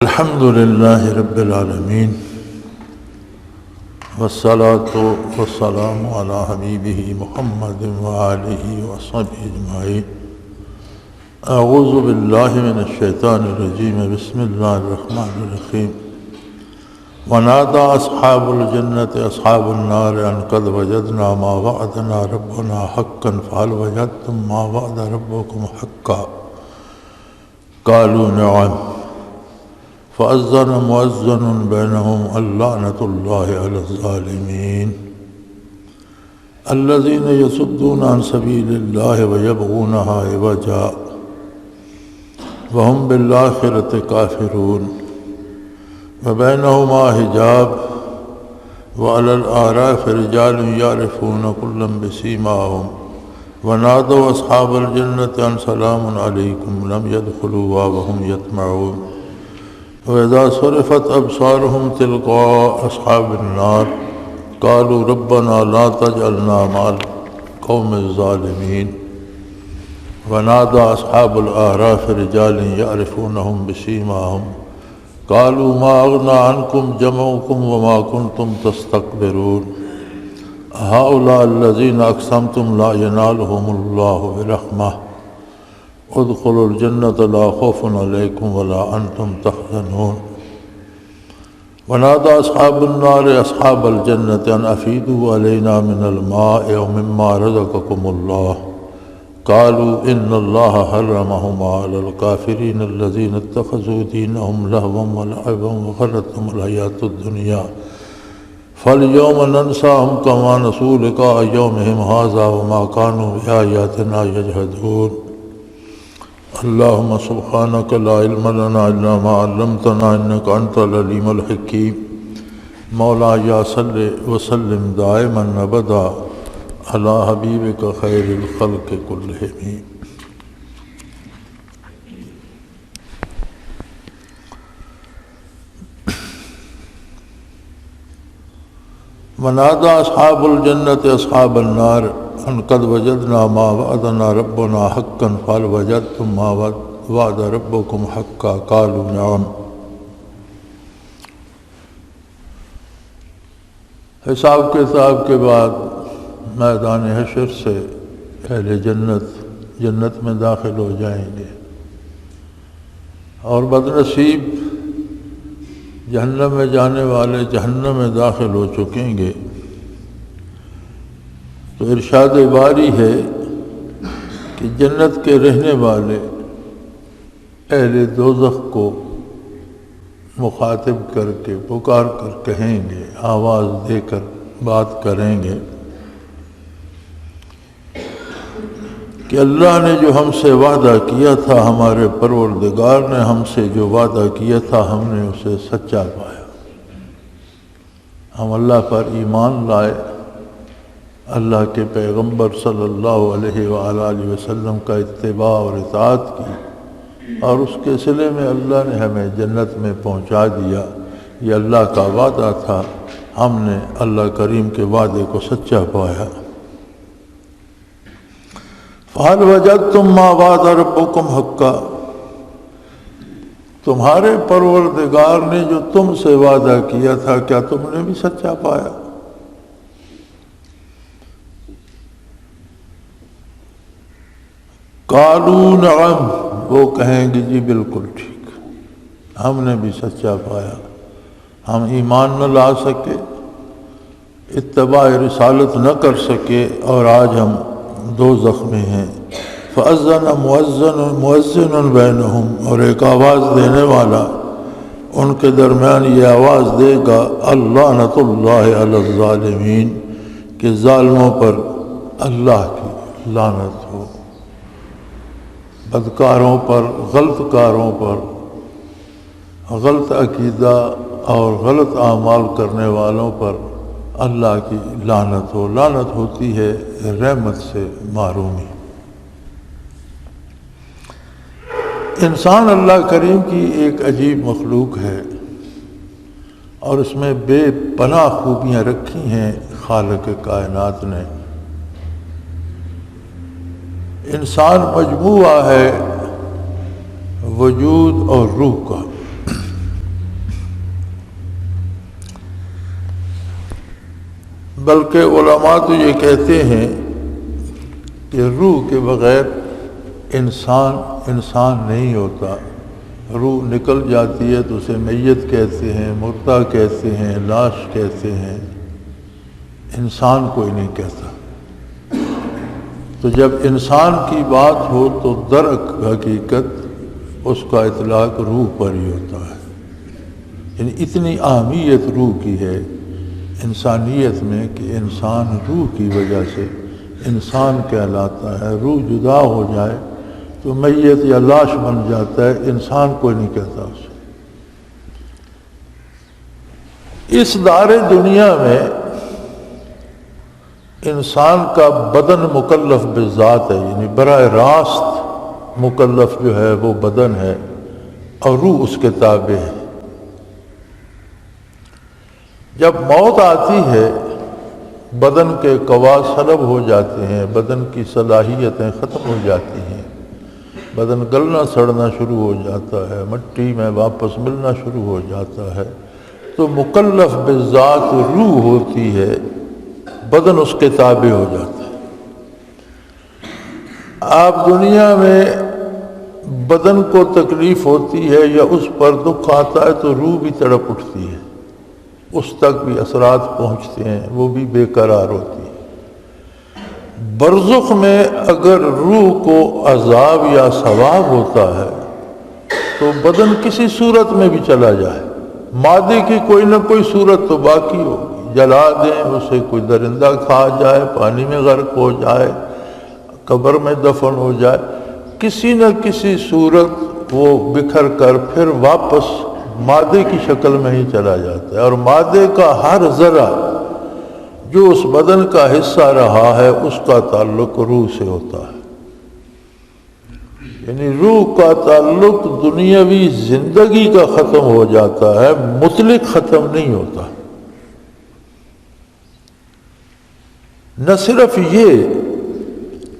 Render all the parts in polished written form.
الحمد للہ رب العالمین والصلاة والسلام علی حبیبہ محمد وآلہ وصحبہ اجمعین۔ اعوذ باللہ من الشیطان الرجیم، بسم اللہ الرحمن الرحیم۔ ونادى اصحاب الجنة اصحاب النار ان قد وجدنا ما وعدنا ربنا حقا فهل وجدتم ما وعد ربكم حقا قالوا نعم فأذن مؤذن بينهم اللعنة الله على الظالمين الذين يصدون عن سبيل الله ويبغونها عوجا وهم بالآخرة كافرون وبينهما حجاب وعلى الأعراف رجال يعرفون كلا بسيماهم ونادوا أصحاب الجنة أن سلام عليكم لم يدخلوها وهم يطمعون وإذا صرفت أبصارهم تلقاء أصحاب النار قالوا ربنا لا تجعلنا مع القوم الظالمين ونادى أصحاب الأعراف رجال يعرفونهم بسيماهم قالوا ما أغنى عنكم جمعكم وما كنتم تستكبرون هؤلاء الذين أقسمتم لا ينالهم الله برحمة ادخلوا الجنة لا خوف عليكم ولا أنتم تحزنون ونادى أصحاب النار أصحاب الجنة أن أفيدوا علينا من الماء أو مما رزقكم الله قالوا إن الله حرمهما على الكافرين الذين اتخذوا دينهم لهوا ولعبا وغرتهم الحياة الدنيا فاليوم ننساهم كما نسوا لقاء يومهم هذا وما كانوا بآياتنا يجحدون اللهم سبحانك لا علم لنا إلا ما علمتنا إنك أنت العليم الحكيم مولاي صل وسلم دائما أبدا على حبيبك خير الخلق كلهم۔ ونادى أصحاب الجنة أصحاب النار ان قد وجدنا ما وعدنا ربنا حقا فهل وجدتم ما وعد ربكم حقا قالوا نعم۔ حساب کتاب کے بعد میدان حشر سے اہل جنت میں داخل ہو جائیں گے، اور بدنصیب جہنم میں جانے والے جہنم میں داخل ہو چکیں گے۔ تو ارشاد باری ہے کہ جنت کے رہنے والے اہل دوزخ کو مخاطب کر کے پکار کر کہیں گے، آواز دے کر بات کریں گے کہ اللہ نے جو ہم سے وعدہ کیا تھا، ہمارے پروردگار نے ہم سے جو وعدہ کیا تھا، ہم نے اسے سچا پایا۔ ہم اللہ پر ایمان لائے، اللہ کے پیغمبر صلی اللہ علیہ وآلہ وسلم کا اتباع اور اطاعت کی، اور اس کے صلے میں اللہ نے ہمیں جنت میں پہنچا دیا۔ یہ اللہ کا وعدہ تھا، ہم نے اللہ کریم کے وعدے کو سچا پایا۔ فَهَلْ وَجَدْتُمْ مَا وَعَدَ رَبُّكُمْ حَقًّا، تمہارے پروردگار نے جو تم سے وعدہ کیا تھا، کیا تم نے بھی سچا پایا؟ قالوا نعم، وہ کہیں گے جی بالکل ٹھیک، ہم نے بھی سچا پایا۔ ہم ایمان نہ لا سکے، اتباع رسالت نہ کر سکے، اور آج ہم دوزخ میں ہیں۔ فأذن مؤذن بینہم، اور ایک آواز دینے والا ان کے درمیان یہ آواز دے گا، اللعنۃ اللہ علی الظالمین، کہ ظالموں پر اللہ کی لعنت ہو، بدکاروں پر، غلط کاروں پر، غلط عقیدہ اور غلط اعمال کرنے والوں پر اللہ کی لعنت ہو۔ لعنت ہوتی ہے رحمت سے محرومی۔ انسان اللہ کریم کی ایک عجیب مخلوق ہے، اور اس میں بے پناہ خوبیاں رکھی ہیں خالق کائنات نے۔ انسان مجموعہ ہے وجود اور روح کا۔ بلکہ علماء تو یہ کہتے ہیں کہ روح کے بغیر انسان نہیں ہوتا۔ روح نکل جاتی ہے تو اسے میت کہتے ہیں، مردہ کہتے ہیں، لاش کہتے ہیں، انسان کوئی نہیں کہتا۔ تو جب انسان کی بات ہو تو در حقیقت اس کا اطلاق روح پر ہی ہوتا ہے۔ یعنی اتنی اہمیت روح کی ہے انسانیت میں کہ انسان روح کی وجہ سے انسان کہلاتا ہے۔ روح جدا ہو جائے تو میت یا لاش بن جاتا ہے، انسان کوئی نہیں کہتا اسے۔ اس دار دنیا میں انسان کا بدن مکلف بذات ہے، یعنی براہ راست مکلف جو ہے وہ بدن ہے اور روح اس کے تابع ہے۔ جب موت آتی ہے بدن کے قوا سلب ہو جاتے ہیں، بدن کی صلاحیتیں ختم ہو جاتی ہیں، بدن گلنا سڑنا شروع ہو جاتا ہے، مٹی میں واپس ملنا شروع ہو جاتا ہے، تو مکلف بذات روح ہوتی ہے، بدن اس کے تابع ہو جاتا ہے۔ آپ دنیا میں بدن کو تکلیف ہوتی ہے یا اس پر دکھ آتا ہے تو روح بھی تڑپ اٹھتی ہے، اس تک بھی اثرات پہنچتے ہیں، وہ بھی بے قرار ہوتی ہے۔ برزخ میں اگر روح کو عذاب یا ثواب ہوتا ہے تو بدن کسی صورت میں بھی چلا جائے، مادے کی کوئی نہ کوئی صورت تو باقی ہوگی، جلا دیں اسے، کوئی درندہ کھا جائے، پانی میں غرق ہو جائے، قبر میں دفن ہو جائے، کسی نہ کسی صورت وہ بکھر کر پھر واپس مادے کی شکل میں ہی چلا جاتا ہے، اور مادے کا ہر ذرہ جو اس بدن کا حصہ رہا ہے اس کا تعلق روح سے ہوتا ہے۔ یعنی روح کا تعلق دنیاوی زندگی کا ختم ہو جاتا ہے، مطلق ختم نہیں ہوتا۔ نہ صرف یہ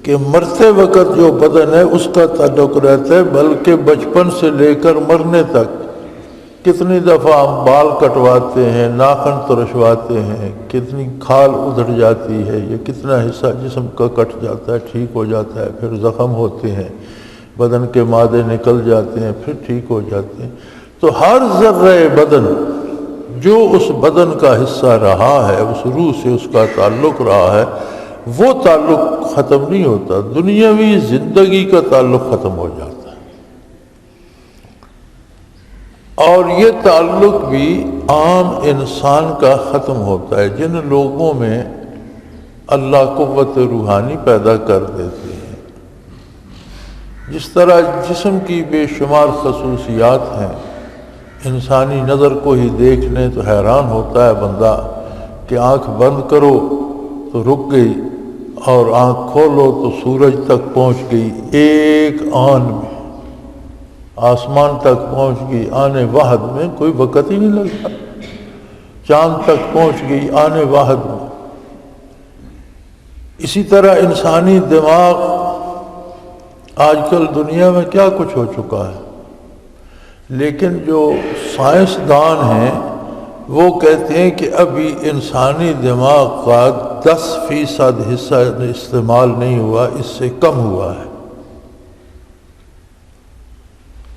کہ مرتے وقت جو بدن ہے اس کا تعلق رہتا ہے، بلکہ بچپن سے لے کر مرنے تک کتنی دفعہ ہم بال کٹواتے ہیں، ناخن ترشواتے ہیں، کتنی کھال ادھڑ جاتی ہے، یہ کتنا حصہ جسم کا کٹ جاتا ہے، ٹھیک ہو جاتا ہے، پھر زخم ہوتے ہیں، بدن کے مادے نکل جاتے ہیں، پھر ٹھیک ہو جاتے ہیں۔ تو ہر ذرہ بدن جو اس بدن کا حصہ رہا ہے، اس روح سے اس کا تعلق رہا ہے، وہ تعلق ختم نہیں ہوتا، دنیاوی زندگی کا تعلق ختم ہو جاتا ہے۔ اور یہ تعلق بھی عام انسان کا ختم ہوتا ہے۔ جن لوگوں میں اللہ قوت روحانی پیدا کر دیتے ہیں، جس طرح جسم کی بے شمار خصوصیات ہیں، انسانی نظر کو ہی دیکھ لیں تو حیران ہوتا ہے بندہ کہ آنکھ بند کرو تو رک گئی اور آنکھ کھولو تو سورج تک پہنچ گئی ایک آن میں، آسمان تک پہنچ گئی آنے واحد میں، کوئی وقت ہی نہیں لگتا، چاند تک پہنچ گئی آنے واحد میں۔ اسی طرح انسانی دماغ آج کل دنیا میں کیا کچھ ہو چکا ہے، لیکن جو سائنسدان ہیں وہ کہتے ہیں کہ ابھی انسانی دماغ کا 10% حصہ استعمال نہیں ہوا، اس سے کم ہوا ہے۔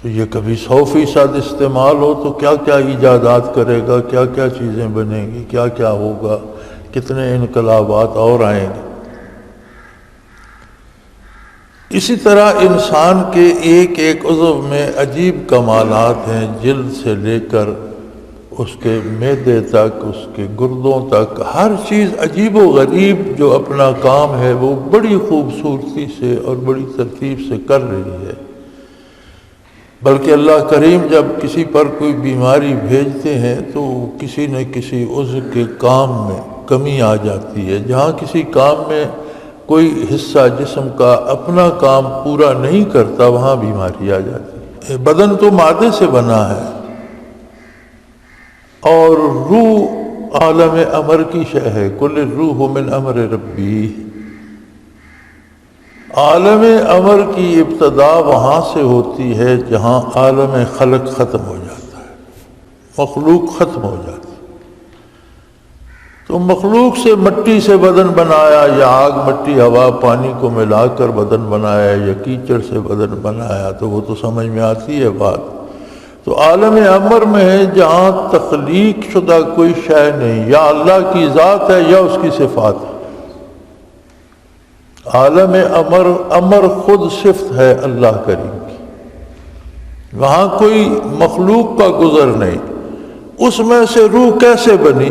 تو یہ کبھی 100% استعمال ہو تو کیا کیا ایجادات کرے گا، کیا کیا چیزیں بنیں گی، کیا کیا ہوگا، کتنے انقلابات اور آئیں گے۔ اسی طرح انسان کے ایک ایک عضو میں عجیب کمالات ہیں، جلد سے لے کر اس کے معدے تک، اس کے گردوں تک، ہر چیز عجیب و غریب جو اپنا کام ہے وہ بڑی خوبصورتی سے اور بڑی ترتیب سے کر رہی ہے۔ بلکہ اللہ کریم جب کسی پر کوئی بیماری بھیجتے ہیں تو کسی نہ کسی عضو کے کام میں کمی آ جاتی ہے، جہاں کسی کام میں کوئی حصہ جسم کا اپنا کام پورا نہیں کرتا وہاں بیماری آ جاتی ہے۔ بدن تو مادے سے بنا ہے اور روح عالم امر کی شے ہے، کل الروح من امر ربی۔ عالم امر کی ابتدا وہاں سے ہوتی ہے جہاں عالم خلق ختم ہو جاتا ہے، مخلوق ختم ہو جاتی ہے۔ تو مخلوق سے مٹی سے بدن بنایا یا آگ مٹی ہوا پانی کو ملا کر بدن بنایا یا کیچڑ سے بدن بنایا تو وہ تو سمجھ میں آتی ہے بات۔ تو عالم امر میں ہے جہاں تخلیق شدہ کوئی شے نہیں، یا اللہ کی ذات ہے یا اس کی صفات ہے۔ عالم امر خود صفت ہے اللہ کریم کی، وہاں کوئی مخلوق کا گزر نہیں۔ اس میں سے روح کیسے بنی؟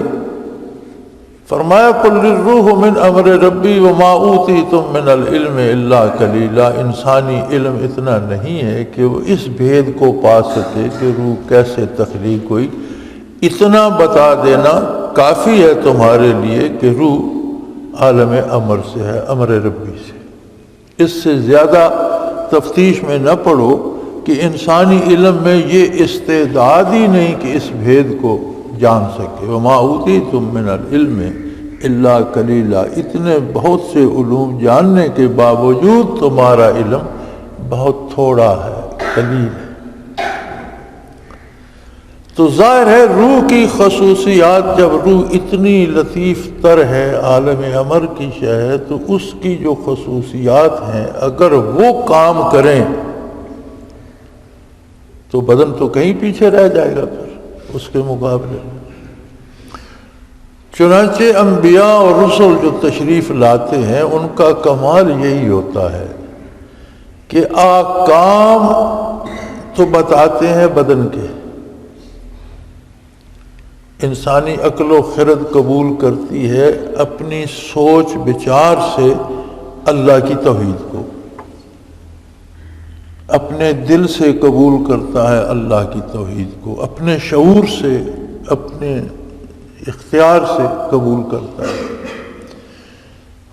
فرمایا قل الروح من امر ربی وما اوتیتم من العلم الا قلیلا۔ انسانی علم اتنا نہیں ہے کہ وہ اس بھید کو پا سکے کہ روح کیسے تخلیق ہوئی۔ اتنا بتا دینا کافی ہے تمہارے لیے کہ روح عالم امر سے ہے، امر ربی سے۔ اس سے زیادہ تفتیش میں نہ پڑو کہ انسانی علم میں یہ استعداد ہی نہیں کہ اس بھید کو جان سکے۔ وما اوتیتم من العلم الا قلیلا، اتنے بہت سے علوم جاننے کے باوجود تمہارا علم بہت تھوڑا ہے، قلیل ہے۔ تو ظاہر ہے روح کی خصوصیات، جب روح اتنی لطیف تر ہے، عالم امر کی شے ہے، تو اس کی جو خصوصیات ہیں اگر وہ کام کریں تو بدن تو کہیں پیچھے رہ جائے گا پھر اس کے مقابلے میں۔ چنانچہ انبیاء اور رسل جو تشریف لاتے ہیں ان کا کمال یہی ہوتا ہے کہ احکام تو بتاتے ہیں بدن کے، انسانی عقل و خرد قبول کرتی ہے اپنی سوچ بچار سے اللہ کی توحید کو، اپنے دل سے قبول کرتا ہے اللہ کی توحید کو، اپنے شعور سے، اپنے اختیار سے قبول کرتا ہے۔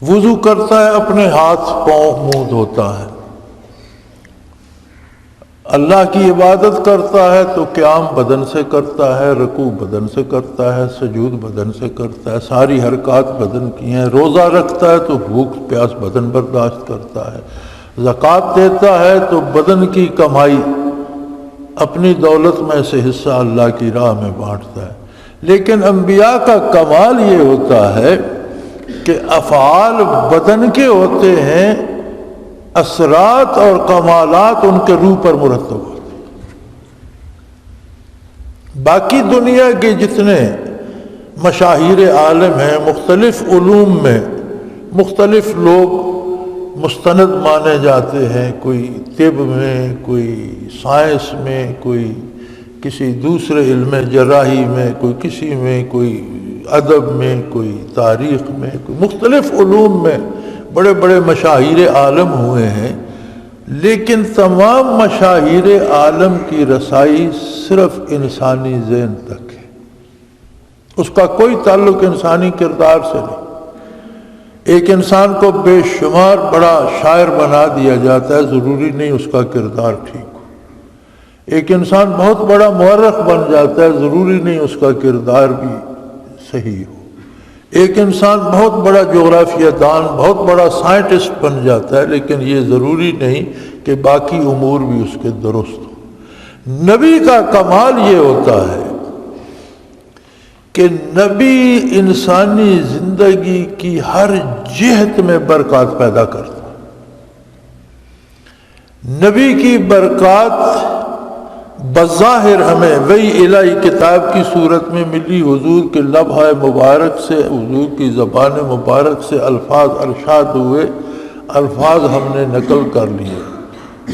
وضو کرتا ہے، اپنے ہاتھ پاؤں منہ دھوتا ہے۔ اللہ کی عبادت کرتا ہے تو قیام بدن سے کرتا ہے، رکوع بدن سے کرتا ہے، سجود بدن سے کرتا ہے، ساری حرکات بدن کی ہیں۔ روزہ رکھتا ہے تو بھوک پیاس بدن برداشت کرتا ہے۔ زکوٰۃ دیتا ہے تو بدن کی کمائی اپنی دولت میں سے حصہ اللہ کی راہ میں بانٹتا ہے۔ لیکن انبیاء کا کمال یہ ہوتا ہے کہ افعال بدن کے ہوتے ہیں، اثرات اور کمالات ان کے روح پر مرتب ہوتے ہیں۔ باقی دنیا کے جتنے مشاہیر عالم ہیں، مختلف علوم میں مختلف لوگ مستند مانے جاتے ہیں، کوئی طب میں، کوئی سائنس میں، کوئی کسی دوسرے علم جراحی میں، کوئی کسی میں، کوئی ادب میں، کوئی تاریخ میں، کوئی مختلف علوم میں بڑے بڑے مشاہیر عالم ہوئے ہیں، لیکن تمام مشاہیر عالم کی رسائی صرف انسانی ذہن تک ہے، اس کا کوئی تعلق انسانی کردار سے نہیں۔ ایک انسان کو بے شمار بڑا شاعر بنا دیا جاتا ہے، ضروری نہیں اس کا کردار ٹھیک ہو۔ ایک انسان بہت بڑا مورخ بن جاتا ہے، ضروری نہیں اس کا کردار بھی صحیح ہو۔ ایک انسان بہت بڑا جغرافیہ دان، بہت بڑا سائنٹسٹ بن جاتا ہے، لیکن یہ ضروری نہیں کہ باقی امور بھی اس کے درست ہوں۔ نبی کا کمال یہ ہوتا ہے کہ نبی انسانی زندگی کی ہر جہت میں برکات پیدا کرتا ہے۔ نبی کی برکات بظاہر ہمیں وحی الہی کتاب کی صورت میں ملی، حضور کے لبھہ مبارک سے، حضور کی زبان مبارک سے الفاظ ارشاد ہوئے، الفاظ ہم نے نقل کر لیے،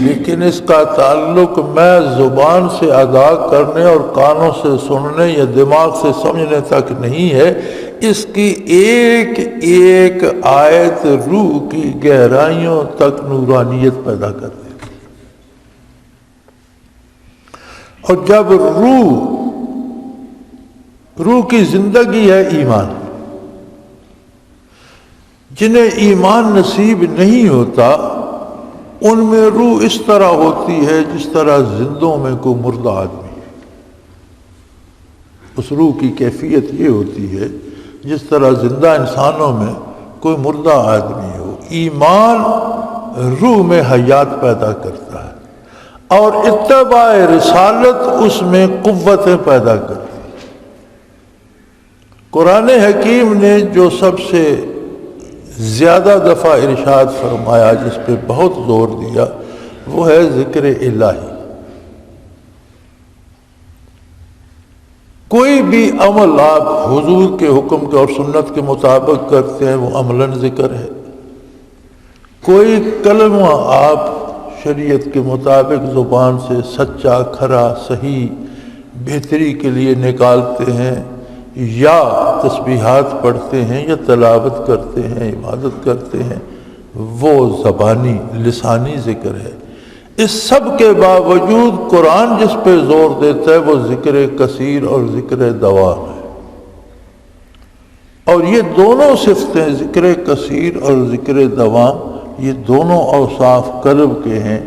لیکن اس کا تعلق میں زبان سے ادا کرنے اور کانوں سے سننے یا دماغ سے سمجھنے تک نہیں ہے، اس کی ایک ایک آیت روح کی گہرائیوں تک نورانیت پیدا کرتی ہے۔ اور جب روح کی زندگی ہے ایمان، جنہیں ایمان نصیب نہیں ہوتا ان میں روح اس طرح ہوتی ہے جس طرح زندوں میں کوئی مردہ آدمی ہے۔ اس روح کی کیفیت یہ ہوتی ہے جس طرح زندہ انسانوں میں کوئی مردہ آدمی ہو۔ ایمان روح میں حیات پیدا کرتا ہے اور اتباع رسالت اس میں قوتیں پیدا کرتی ہے۔ قرآن حکیم نے جو سب سے زیادہ دفعہ ارشاد فرمایا، جس پہ بہت زور دیا، وہ ہے ذکر الہی۔ کوئی بھی عمل آپ حضور کے حکم کے اور سنت کے مطابق کرتے ہیں، وہ عملاً ذکر ہے۔ کوئی کلمہ آپ شریعت کے مطابق زبان سے سچا، کھرا، صحیح، بہتری کے لیے نکالتے ہیں، یا تسبیحات پڑھتے ہیں، یا تلاوت کرتے ہیں، عبادت کرتے ہیں، وہ زبانی، لسانی ذکر ہے۔ اس سب کے باوجود قرآن جس پہ زور دیتا ہے وہ ذکر کثیر اور ذکر دوام ہے۔ اور یہ دونوں صفتیں، ذکر کثیر اور ذکر دوام، یہ دونوں اوصاف قلب کے ہیں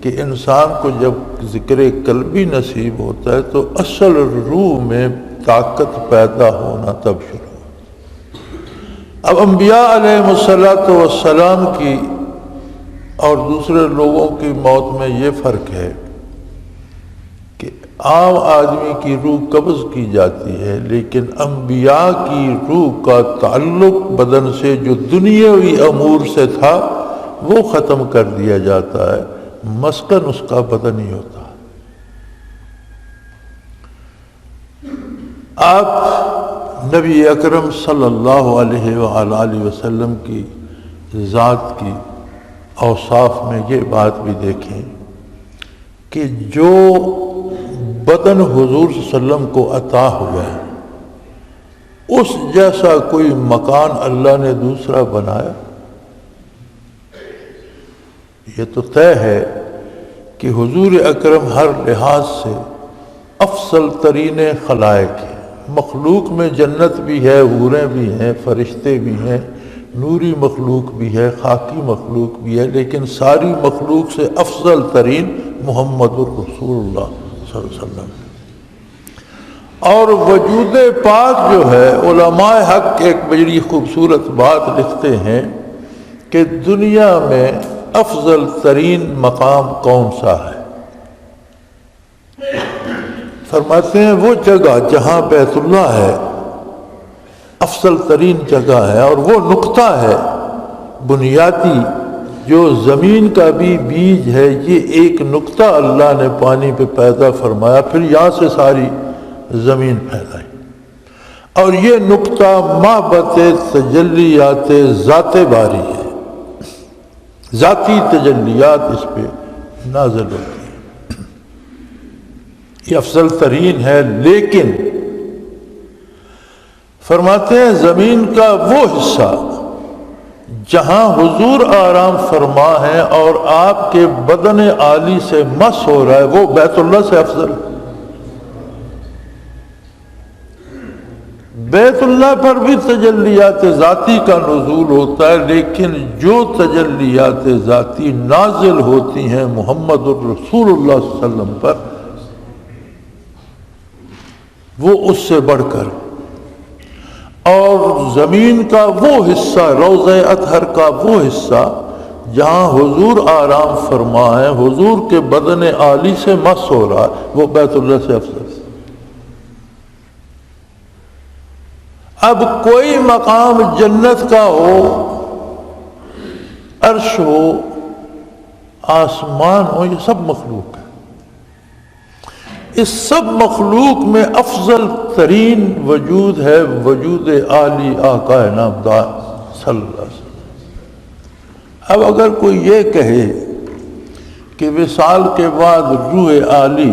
کہ انسان کو جب ذکر قلبی نصیب ہوتا ہے تو اصل روح میں طاقت پیدا ہونا تب شروع ہو۔ اب انبیاء علیہ السلام کی اور دوسرے لوگوں کی موت میں یہ فرق ہے کہ عام آدمی کی روح قبض کی جاتی ہے، لیکن انبیاء کی روح کا تعلق بدن سے جو دنیاوی امور سے تھا وہ ختم کر دیا جاتا ہے، مسکن اس کا بدن ہی ہوتا ہے۔ آپ نبی اکرم صلی اللہ علیہ وآلہ وسلم کی ذات کی اوصاف میں یہ بات بھی دیکھیں کہ جو بدن حضور صلی اللہ علیہ وسلم کو عطا ہوا ہے، اس جیسا کوئی مکان اللہ نے دوسرا بنایا؟ یہ تو طے ہے کہ حضور اکرم ہر لحاظ سے افضل ترین خلائق ہیں۔ مخلوق میں جنت بھی ہے، حوریں بھی ہیں، فرشتے بھی ہیں، نوری مخلوق بھی ہے، خاکی مخلوق بھی ہے، لیکن ساری مخلوق سے افضل ترین محمد الرسول اللہ صلی اللہ علیہ وسلم۔ اور وجود پاک جو ہے، علماء حق ایک بڑی خوبصورت بات لکھتے ہیں کہ دنیا میں افضل ترین مقام کون سا ہے؟ فرماتے ہیں وہ جگہ جہاں بیت اللہ ہے افضل ترین جگہ ہے، اور وہ نقطہ ہے بنیادی جو زمین کا بھی بیج ہے، یہ ایک نقطہ اللہ نے پانی پہ پیدا فرمایا، پھر یہاں سے ساری زمین پھیلائی، اور یہ نقطہ مابت تجلیات ذات باری ہے، ذاتی تجلیات اس پہ نازل ہوتی ہیں، یہ افضل ترین ہے۔ لیکن فرماتے ہیں زمین کا وہ حصہ جہاں حضور آرام فرما ہے اور آپ کے بدن عالی سے مس ہو رہا ہے، وہ بیت اللہ سے افضل ہے۔ بیت اللہ پر بھی تجلیات ذاتی کا نزول ہوتا ہے، لیکن جو تجلیات ذاتی نازل ہوتی ہیں محمد الرسول اللہ صلی اللہ علیہ وسلم پر، وہ اس سے بڑھ کر، اور زمین کا وہ حصہ، روضہ اطہر کا وہ حصہ جہاں حضور آرام فرما ہے، حضور کے بدن عالی سے مس ہو رہا ہے، وہ بیت اللہ سے افضل ہے۔ اب کوئی مقام جنت کا ہو، عرش ہو، آسمان ہو، یہ سب مخلوق ہے۔ اس سب مخلوق میں افضل ترین وجود ہے وجود عالی آقا نامدار صلی اللہ علیہ وسلم۔ اب اگر کوئی یہ کہے کہ وصال کے بعد روح عالی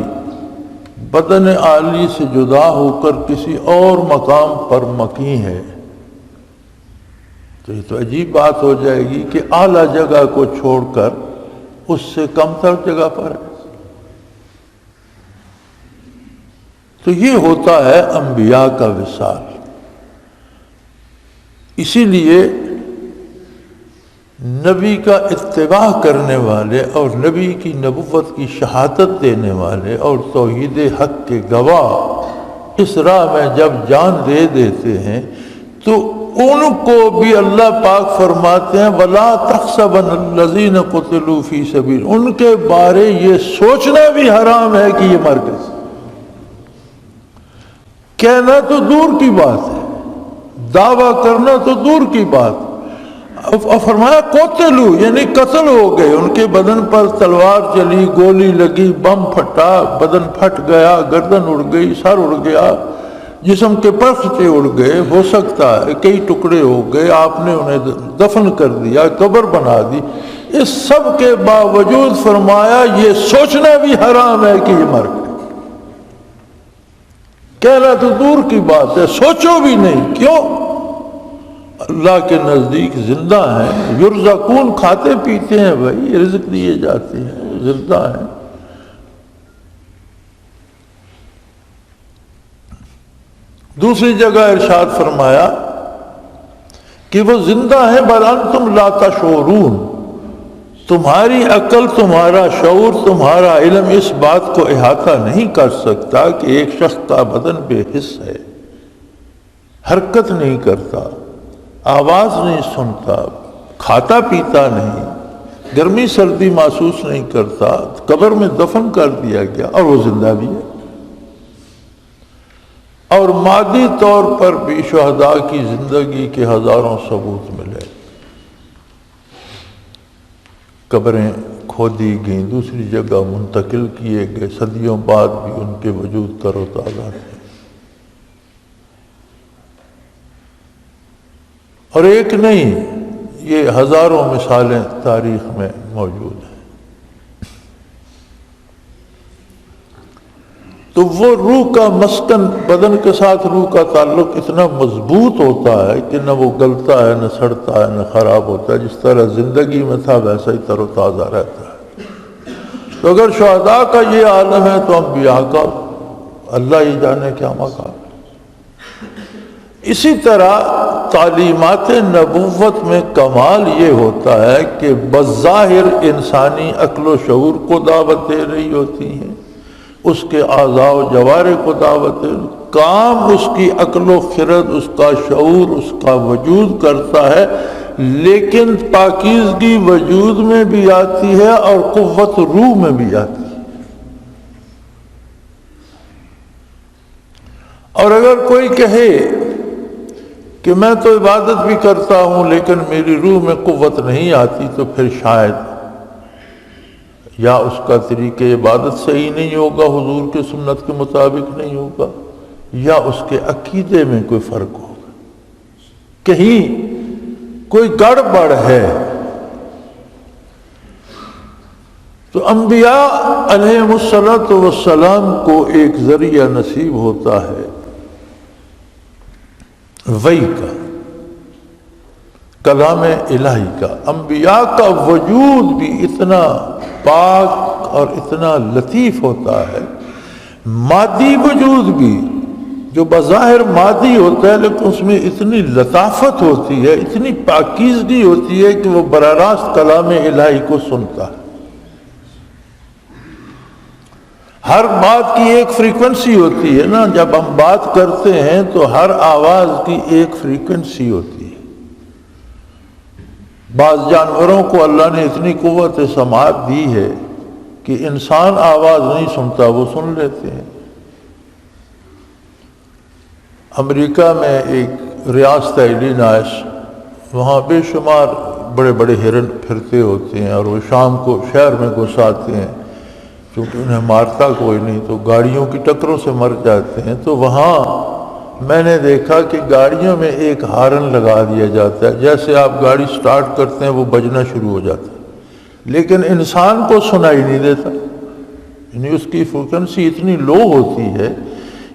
بدن عالی سے جدا ہو کر کسی اور مقام پر مقیم ہے، تو یہ تو عجیب بات ہو جائے گی کہ اعلیٰ جگہ کو چھوڑ کر اس سے کم تر جگہ پر ہے۔ تو یہ ہوتا ہے انبیاء کا وصال۔ اسی لیے نبی کا اتباع کرنے والے اور نبی کی نبوت کی شہادت دینے والے اور توحید حق کے گواہ اس راہ میں جب جان دے دیتے ہیں تو ان کو بھی اللہ پاک فرماتے ہیں وَلَا تَحْسَبَنَّ الَّذِينَ قُتِلُوا فِي سَبِيلِ، ان کے بارے یہ سوچنا بھی حرام ہے کہ یہ مر گئے۔ کہنا تو دور کی بات ہے، دعویٰ کرنا تو دور کی بات۔ فرمایا قتلوا یعنی قتل ہو گئے، ان کے بدن پر تلوار چلی، گولی لگی، بم پھٹا، بدن پھٹ گیا، گردن اڑ گئی، سر اڑ گیا، جسم کے پرخچے اڑ گئے، ہو سکتا ہے کئی ٹکڑے ہو گئے، آپ نے انہیں دفن کر دیا، قبر بنا دی۔ اس سب کے باوجود فرمایا یہ سوچنا بھی حرام ہے کہ یہ مر گئے۔ کہنا تو دور کی بات ہے، سوچو بھی نہیں۔ کیوں؟ اللہ کے نزدیک زندہ ہیں، یرزقون، کھاتے پیتے ہیں بھائی، رزق دیے جاتے ہیں، زندہ ہیں۔ دوسری جگہ ارشاد فرمایا کہ وہ زندہ ہیں بل انتم لا تشعرون، تمہاری عقل، تمہارا شعور، تمہارا علم اس بات کو احاطہ نہیں کر سکتا کہ ایک شخص کا بدن بے حس ہے، حرکت نہیں کرتا، آواز نہیں سنتا، کھاتا پیتا نہیں، گرمی سردی محسوس نہیں کرتا، قبر میں دفن کر دیا گیا اور وہ زندہ بھی ہے۔ اور مادی طور پر بھی شہداء کی زندگی کے ہزاروں ثبوت ملے۔ قبریں کھودی گئیں، دوسری جگہ منتقل کیے گئے، صدیوں بعد بھی ان کے وجود تر و تازہ تھے۔ اور ایک نہیں، یہ ہزاروں مثالیں تاریخ میں موجود ہیں۔ تو وہ روح کا مسکن، بدن کے ساتھ روح کا تعلق اتنا مضبوط ہوتا ہے کہ نہ وہ گلتا ہے، نہ سڑتا ہے، نہ خراب ہوتا ہے، جس طرح زندگی میں تھا ویسا ہی تر و تازہ رہتا ہے۔ تو اگر شہداء کا یہ عالم ہے تو انبیاء کا اللہ ہی جانے کیا مقام۔ اسی طرح تعلیمات نبوت میں کمال یہ ہوتا ہے کہ بظاہر انسانی عقل و شعور کو دعوت دے رہی ہوتی ہیں، اس کے اعضاء و جوارح کو دعوت دے، کام اس کی عقل و خرد، اس کا شعور، اس کا وجود کرتا ہے، لیکن پاکیزگی وجود میں بھی آتی ہے اور قوت روح میں بھی آتی ہے۔ اور اگر کوئی کہے کہ میں تو عبادت بھی کرتا ہوں لیکن میری روح میں قوت نہیں آتی، تو پھر شاید یا اس کا طریقہ عبادت صحیح نہیں ہوگا، حضور کے سنت کے مطابق نہیں ہوگا، یا اس کے عقیدے میں کوئی فرق ہوگا، کہیں کوئی گڑبڑ ہے۔ تو انبیاء علیہم السلام کو ایک ذریعہ نصیب ہوتا ہے وحی کا، کلام الہی کا۔ انبیاء کا وجود بھی اتنا پاک اور اتنا لطیف ہوتا ہے، مادی وجود بھی جو بظاہر مادی ہوتا ہے لیکن اس میں اتنی لطافت ہوتی ہے، اتنی پاکیزگی ہوتی ہے کہ وہ براہ راست کلام الہی کو سنتا ہے۔ ہر بات کی ایک فریکوینسی ہوتی ہے نا، جب ہم بات کرتے ہیں تو ہر آواز کی ایک فریکوینسی ہوتی ہے۔ بعض جانوروں کو اللہ نے اتنی قوت سماعت دی ہے کہ انسان آواز نہیں سنتا، وہ سن لیتے ہیں۔ امریکہ میں ایک ریاست ہے الینوائس، وہاں بے شمار بڑے بڑے ہرن پھرتے ہوتے ہیں اور وہ شام کو شہر میں گھس آتے ہیں، کیونکہ انہیں مارتا کوئی نہیں تو گاڑیوں کی ٹکروں سے مر جاتے ہیں۔ تو وہاں میں نے دیکھا کہ گاڑیوں میں ایک ہارن لگا دیا جاتا ہے، جیسے آپ گاڑی سٹارٹ کرتے ہیں وہ بجنا شروع ہو جاتا ہے، لیکن انسان کو سنائی نہیں دیتا، یعنی اس کی فریکوینسی اتنی لو ہوتی ہے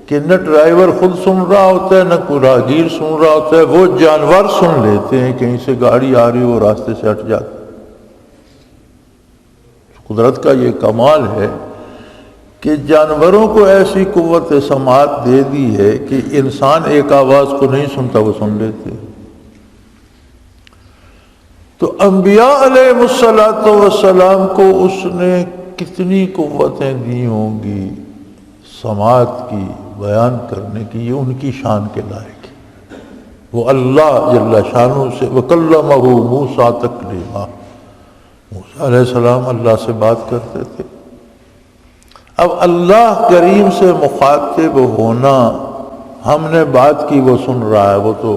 کہ نہ ڈرائیور خود سن رہا ہوتا ہے، نہ کوئی راہگیر سن رہا ہوتا ہے، وہ جانور سن لیتے ہیں، کہیں سے گاڑی آ رہی وہ راستے سے ہٹ جاتا ہے۔ قدرت کا یہ کمال ہے کہ جانوروں کو ایسی قوت سماعت دے دی ہے کہ انسان ایک آواز کو نہیں سنتا، وہ سن لیتے ہیں۔ تو انبیاء علیہ السلام کو اس نے کتنی قوتیں دی ہوں گی سماعت کی، بیان کرنے کی، یہ ان کی شان کے لائق ہے۔ وہ اللہ جل شانہ سے وَكَلَّمَهُ مُوسَىٰ تَكْلِيمًا، موسیٰ علیہ السلام اللہ سے بات کرتے تھے۔ اب اللہ کریم سے مخاطب ہونا، ہم نے بات کی وہ سن رہا ہے، وہ تو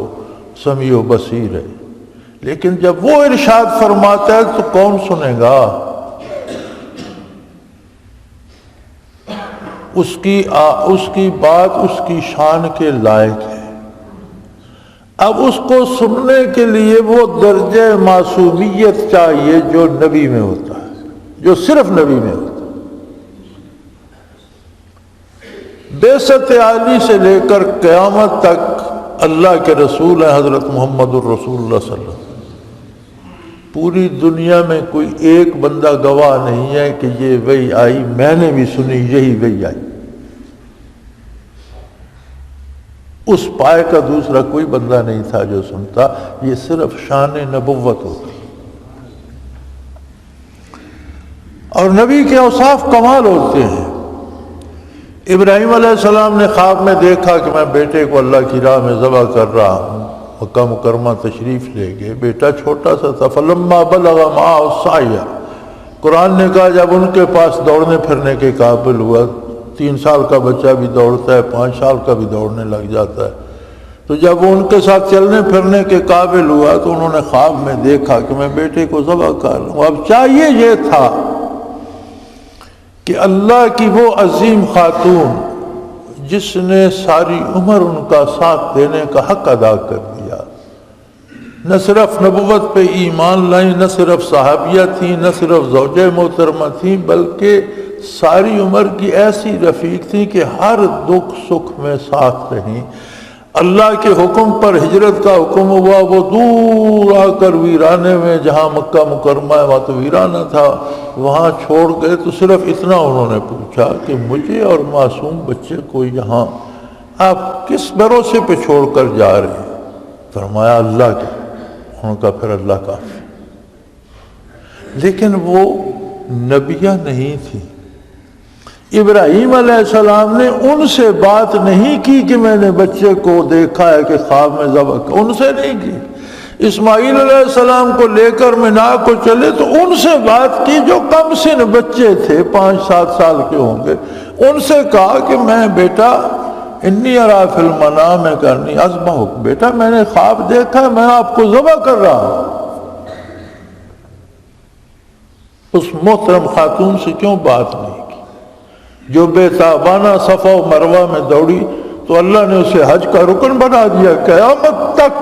سمیع و بصیر ہے، لیکن جب وہ ارشاد فرماتا ہے تو کون سنے گا؟ اس کی بات اس کی شان کے لائق ہے۔ اب اس کو سننے کے لیے وہ درجہ معصومیت چاہیے جو نبی میں ہوتا ہے، جو صرف نبی میں ہوتا ہے۔ بعثت عالی سے لے کر قیامت تک اللہ کے رسول ہیں حضرت محمد الرسول اللہ صلی اللہ علیہ وسلم۔ پوری دنیا میں کوئی ایک بندہ گواہ نہیں ہے کہ یہ وحی آئی، میں نے بھی سنی، یہی وحی آئی۔ اس پائے کا دوسرا کوئی بندہ نہیں تھا جو سنتا، یہ صرف شان نبوت ہوتی۔ اور نبی کے اوصاف کمال ہوتے ہیں۔ ابراہیم علیہ السلام نے خواب میں دیکھا کہ میں بیٹے کو اللہ کی راہ میں ذبح کر رہا ہوں، مکہ مکرمہ تشریف لے گئے، بیٹا چھوٹا سا تھا۔ فلما بلغ معه السعی، قرآن نے کہا جب ان کے پاس دوڑنے پھرنے کے قابل ہوا، 3 سال کا بچہ بھی دوڑتا ہے، 5 سال کا بھی دوڑنے لگ جاتا ہے، تو جب وہ ان کے ساتھ چلنے پھرنے کے قابل ہوا تو انہوں نے خواب میں دیکھا کہ میں بیٹے کو ذبح کر رہا ہوں۔ اب چاہیے یہ تھا کہ اللہ کی وہ عظیم خاتون جس نے ساری عمر ان کا ساتھ دینے کا حق ادا کر دیا، نہ صرف نبوت پہ ایمان لائیں، نہ صرف صحابیہ تھیں، نہ صرف زوجہ محترمہ تھیں، بلکہ ساری عمر کی ایسی رفیق تھیں کہ ہر دکھ سکھ میں ساتھ رہیں۔ اللہ کے حکم پر ہجرت کا حکم ہوا، وہ دور آ کر ویرانے میں، جہاں مکہ مکرمہ ہے وہاں تو ویرانہ تھا، وہاں چھوڑ گئے تو صرف اتنا انہوں نے پوچھا کہ مجھے اور معصوم بچے کو یہاں آپ کس بھروسے پہ چھوڑ کر جا رہے ہیں؟ فرمایا اللہ کے۔ ان کا پھر اللہ کافی۔ لیکن وہ نبیہ نہیں تھی۔ ابراہیم علیہ السلام نے ان سے بات نہیں کی کہ میں نے بچے کو دیکھا ہے کہ خواب میں ذبح کیا، ان سے نہیں کی۔ اسماعیل علیہ السلام کو لے کر مینا کو چلے تو ان سے بات کی جو کم سن بچے تھے، 5-7 سال کے ہوں گے۔ ان سے کہا کہ میں بیٹا انی ارا فی المنام کرنی اذبحک، بیٹا میں نے خواب دیکھا، میں آپ کو ذبح کر رہا ہوں۔ اس محترم خاتون سے کیوں بات نہیں کی جو بے تابانہ صفا و مروہ میں دوڑی تو اللہ نے اسے حج کا رکن بنا دیا۔ قیامت تک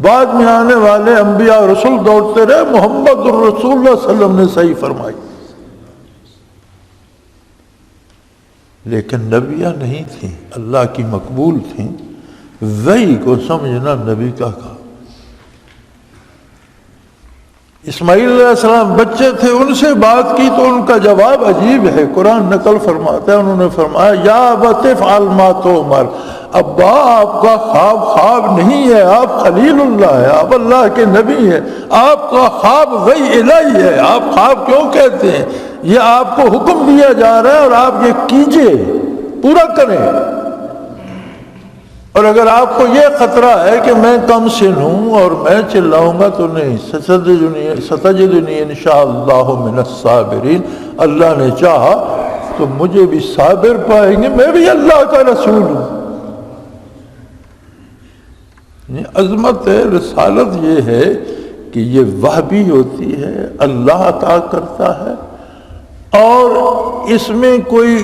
بعد میں آنے والے انبیاء اور رسول دوڑتے رہے، محمد الرسول اللہ صلی اللہ علیہ وسلم نے صحیح فرمائی، لیکن نبیہ نہیں تھیں، اللہ کی مقبول تھیں۔ وحی کو سمجھنا نبی کا کام۔ اسماعیل علیہ السلام بچے تھے، ان سے بات کی تو ان کا جواب عجیب ہے، قرآن نقل فرماتا ہے، انہوں نے فرمایا یا ابت افعل ما تؤمر، ابا آپ کا خواب نہیں ہے، آپ خلیل اللہ ہے، آپ اللہ کے نبی ہیں، آپ کا خواب وحی الہی ہے، آپ خواب کیوں کہتے ہیں؟ یہ آپ کو حکم دیا جا رہا ہے اور آپ یہ کیجئے، پورا کریں۔ اور اگر آپ کو یہ خطرہ ہے کہ میں کم سن ہوں اور میں چلاؤں گا تو نہیں، ستجدنی انشاءاللہ من الصابرین، اللہ نے چاہا تو مجھے بھی صابر پائیں گے، میں بھی اللہ کا رسول ہوں۔ عظمت رسالت یہ ہے کہ یہ وحی ہوتی ہے، اللہ عطا کرتا ہے، اور اس میں کوئی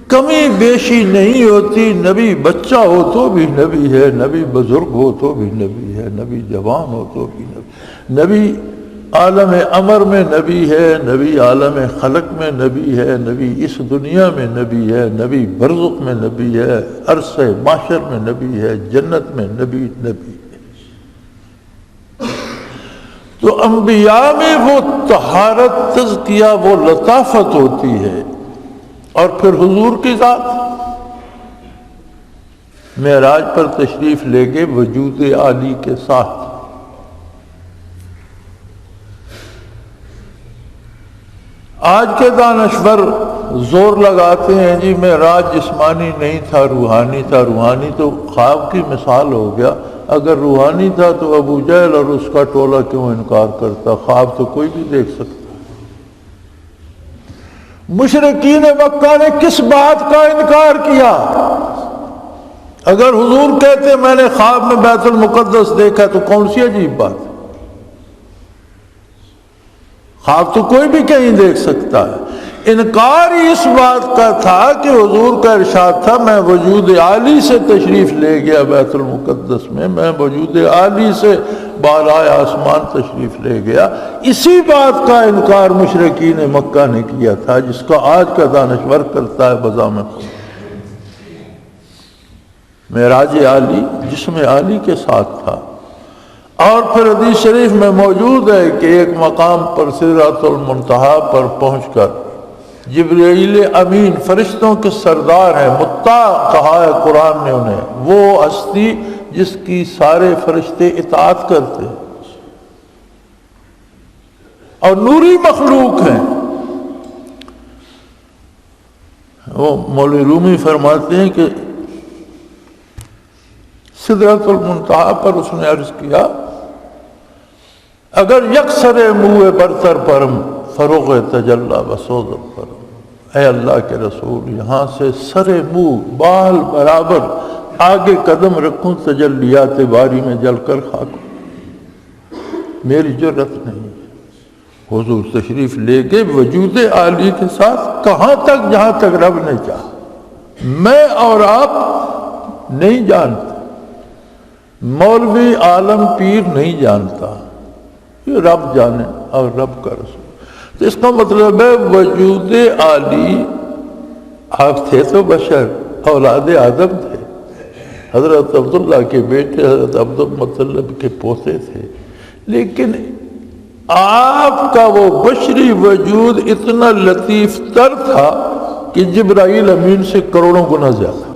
کمی بیشی نہیں ہوتی۔ نبی بچہ ہو تو بھی نبی ہے، نبی بزرگ ہو تو بھی نبی ہے، نبی جوان ہو تو بھی نبی، نبی عالم امر میں نبی ہے، نبی عالم خلق میں نبی ہے، نبی اس دنیا میں نبی ہے، نبی برزخ میں نبی ہے، عرص محشر میں نبی ہے، جنت میں نبی ہے۔ تو انبیاء میں وہ طہارت، تزکیہ، وہ لطافت ہوتی ہے۔ اور پھر حضور کی ذات معراج پر تشریف لے گئے وجود عالی کے ساتھ۔ آج کے دانشور زور لگاتے ہیں جی معراج جسمانی نہیں تھا، روحانی تھا۔ روحانی تو خواب کی مثال ہو گیا، اگر روحانی تھا تو ابو جہل اور اس کا ٹولہ کیوں انکار کرتا؟ خواب تو کوئی بھی دیکھ سکتا۔ مشرکین مکہ نے کس بات کا انکار کیا؟ اگر حضور کہتے میں نے خواب میں بیت المقدس دیکھا تو کون سی عجیب بات ہے؟ خواب تو کوئی بھی کہیں دیکھ سکتا ہے۔ انکار ہی اس بات کا تھا کہ حضور کا ارشاد تھا میں وجود عالی سے تشریف لے گیا بیت المقدس میں وجود عالی سے بالائے آسمان تشریف لے گیا۔ اسی بات کا انکار مشرکین مکہ نے کیا تھا، جس کا آج کا دانشور کرتا ہے بضامن معراج عالی، جسم عالی کے ساتھ تھا۔ اور پھر حدیث شریف میں موجود ہے کہ ایک مقام پر سدرۃ المنتہا پر پہنچ کر جبرائیل امین فرشتوں کے سردار ہیں، مطاع کہا ہے قرآن نے انہیں، وہ ہستی جس کی سارے فرشتے اطاعت کرتے اور نوری مخلوق ہیں۔ وہ مولوی رومی فرماتے ہیں کہ سدرۃ المنتہا پر اس نے عرض کیا اگر یکسر منہ برتر پرم فروغ تجلی بسوز پرم، اے اللہ کے رسول یہاں سے سر منہ بال برابر آگے قدم رکھوں تجلیات باری میں جل کر خاک، میری جرت نہیں۔ حضور تشریف لے گئے وجود عالی کے ساتھ کہاں تک؟ جہاں تک رب نے چاہا، میں اور آپ نہیں جانتے، مولوی عالم پیر نہیں جانتا، یہ رب جانے اور رب کا رسول۔ تو اس کا مطلب ہے وجود عالی، آپ تھے تو بشر، اولاد آدم تھے، حضرت عبداللہ کے بیٹے حضرت عبد المطلب کے پوتے تھے، لیکن آپ کا وہ بشری وجود اتنا لطیف تر تھا کہ جبرائیل امین سے کروڑوں گنا زیادہ۔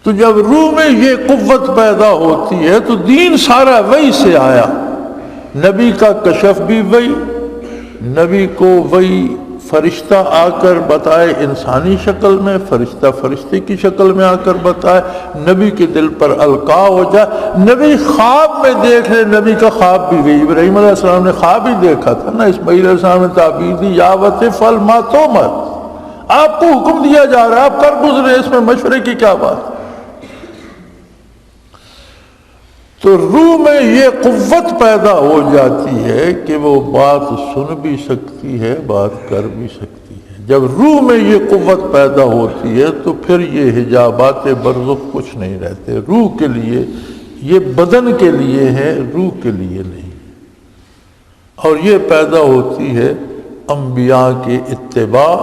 تو جب روح میں یہ قوت پیدا ہوتی ہے تو دین سارا وہی سے آیا، نبی کا کشف بھی وہی، نبی کو وہی فرشتہ آ کر بتائے انسانی شکل میں، فرشتہ فرشتے کی شکل میں آ کر بتائے، نبی کے دل پر القاء ہو جائے، نبی خواب میں دیکھ لے، نبی کا خواب بھی وہی۔ ابراہیم علیہ السلام نے خواب ہی دیکھا تھا نا، اسماعیل علیہ السلام نے تعبیر دی یا وطفل ما تؤمر، آپ کو حکم دیا جا رہا ہے، آپ کر گزرے، اس میں مشورے کی کیا بات؟ تو روح میں یہ قوت پیدا ہو جاتی ہے کہ وہ بات سن بھی سکتی ہے، بات کر بھی سکتی ہے۔ جب روح میں یہ قوت پیدا ہوتی ہے تو پھر یہ حجابات برزخ کچھ نہیں رہتے، روح کے لیے، یہ بدن کے لیے ہے، روح کے لیے نہیں۔ اور یہ پیدا ہوتی ہے انبیاء کے اتباع